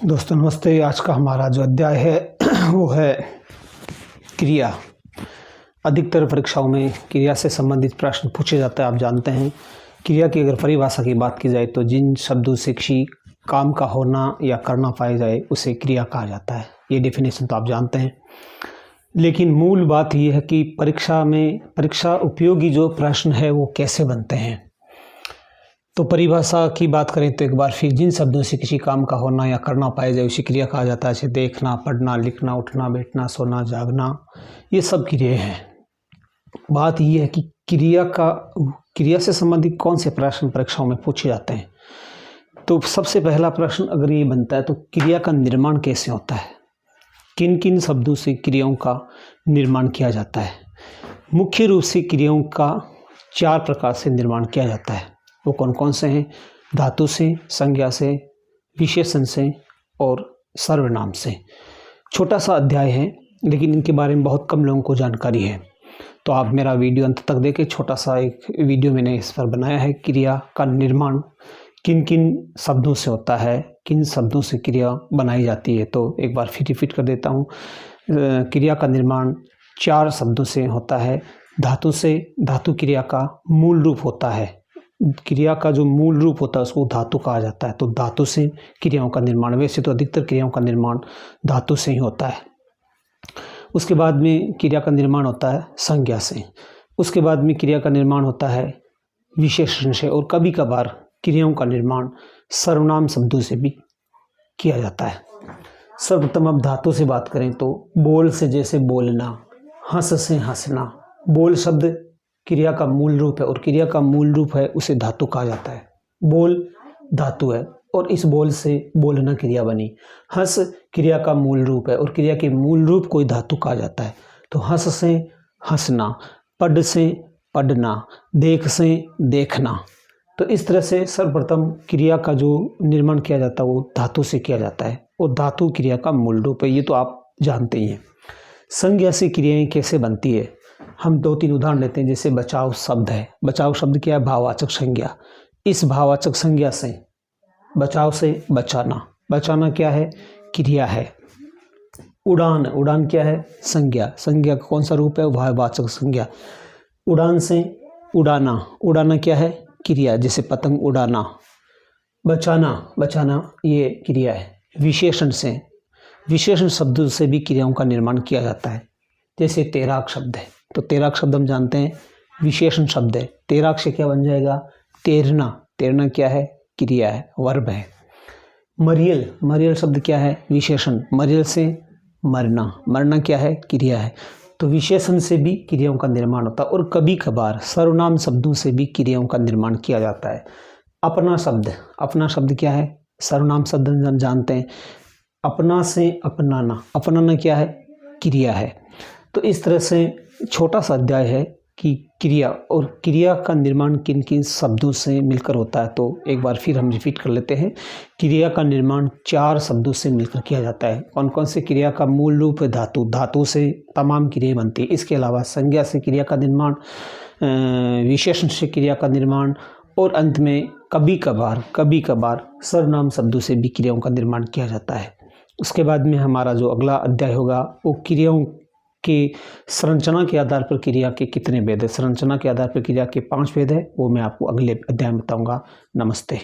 दोस्तों नमस्ते। आज का हमारा जो अध्याय है वो है क्रिया। अधिकतर परीक्षाओं में क्रिया से संबंधित प्रश्न पूछे जाते हैं। आप जानते हैं क्रिया की अगर परिभाषा की बात की जाए तो जिन शब्दों से किसी काम का होना या करना पाया जाए उसे क्रिया कहा जाता है। ये डेफिनेशन तो आप जानते हैं, लेकिन मूल बात यह है कि परीक्षा उपयोगी जो प्रश्न है वो कैसे बनते हैं। तो परिभाषा की बात करें तो एक बार फिर जिन शब्दों से किसी काम का होना या करना पाया जाए उसे क्रिया कहा जाता है। जैसे देखना, पढ़ना, लिखना, उठना, बैठना, सोना, जागना, ये सब क्रियाएं हैं। बात यह है कि क्रिया से संबंधित कौन से प्रश्न परीक्षाओं में पूछे जाते हैं। तो सबसे पहला प्रश्न अगर ये बनता है तो क्रिया का निर्माण कैसे होता है, किन किन शब्दों से क्रियाओं का निर्माण किया जाता है। मुख्य रूप से क्रियाओं का 4 प्रकार से निर्माण किया जाता है। वो कौन कौन से हैं? धातु से, संज्ञा से, विशेषण से और सर्वनाम से। छोटा सा अध्याय है लेकिन इनके बारे में बहुत कम लोगों को जानकारी है। तो आप मेरा वीडियो अंत तक देखें। छोटा सा एक वीडियो मैंने इस पर बनाया है। क्रिया का निर्माण किन किन शब्दों से होता है, किन शब्दों से क्रिया बनाई जाती है। तो एक बार फिर रिपीट कर देता हूँ। क्रिया का निर्माण 4 शब्दों से होता है। धातु से, धातु क्रिया का मूल रूप होता है। क्रिया का जो मूल रूप होता है उसको धातु कहा जाता है। तो धातु से क्रियाओं का निर्माण, वैसे तो अधिकतर क्रियाओं का निर्माण धातु से ही होता है। उसके बाद में क्रिया का निर्माण होता है संज्ञा से। उसके बाद में क्रिया का निर्माण होता है विशेषण से, और कभी कभार क्रियाओं का निर्माण सर्वनाम शब्दों से भी किया जाता है। सर्वप्रथम अब धातु से बात करें तो बोल से, जैसे बोलना, हंस से हंसना। बोल शब्द क्रिया का मूल रूप है और क्रिया का मूल रूप है उसे धातु कहा जाता है। बोल धातु है और इस बोल से बोलना क्रिया बनी। हंस क्रिया का मूल रूप है और क्रिया के मूल रूप को धातु कहा जाता है। तो हंस से हंसना, पढ़ से पढ़ना, देख से देखना। तो इस तरह से सर्वप्रथम क्रिया का जो निर्माण किया जाता है वो धातु से किया जाता है और धातु क्रिया का मूल रूप है। ये तो आप जानते ही हैं। संज्ञा से क्रियाएं कैसे बनती है, हम 2-3 उदाहरण लेते हैं। जैसे बचाव शब्द है। बचाव शब्द क्या है? भाववाचक संज्ञा। इस भाववाचक संज्ञा से बचाव से बचाना, बचाना क्या है? क्रिया है। उड़ान, उड़ान क्या है? संज्ञा। संज्ञा का कौन सा रूप है? भाववाचक संज्ञा। उड़ान से उड़ाना, उड़ाना क्या है? क्रिया। जैसे पतंग उड़ाना। बचाना, बचाना ये क्रिया है। विशेषण से, विशेषण शब्दों से भी क्रियाओं का निर्माण किया जाता है। जैसे तैराक शब्द है, तो तैराक शब्द हम जानते हैं विशेषण शब्द है। तैराक से क्या बन जाएगा? तैरना। तैरना क्या है? क्रिया है, वर्ब है। मरियल, मरियल शब्द क्या है? विशेषण। मरियल से मरना, मरना क्या है? क्रिया है। तो विशेषण से भी क्रियाओं का निर्माण होता है और कभी कभार सर्वनाम शब्दों से भी क्रियाओं का निर्माण किया जाता है। अपना शब्द, अपना शब्द क्या है? सर्वनाम शब्द हम जानते हैं। अपना से अपनाना, अपनाना क्या है? क्रिया है। तो इस तरह से छोटा सा अध्याय है कि क्रिया और क्रिया का निर्माण किन किन शब्दों से मिलकर होता है। तो एक बार फिर हम रिपीट कर लेते हैं। क्रिया का निर्माण 4 शब्दों से मिलकर किया जाता है। कौन कौन से? क्रिया का मूल रूप है धातु, धातु से तमाम क्रियाएं बनती है। इसके अलावा संज्ञा से क्रिया का निर्माण, विशेषण से क्रिया का निर्माण और अंत में कभी कभार सर्वनाम शब्दों से भी क्रियाओं का निर्माण किया जाता है। उसके बाद में हमारा जो अगला अध्याय होगा वो क्रियाओं कि संरचना के आधार पर क्रिया के कितने भेद है। संरचना के आधार पर क्रिया के 5 भेद है, वो मैं आपको अगले अध्याय में बताऊंगा। नमस्ते।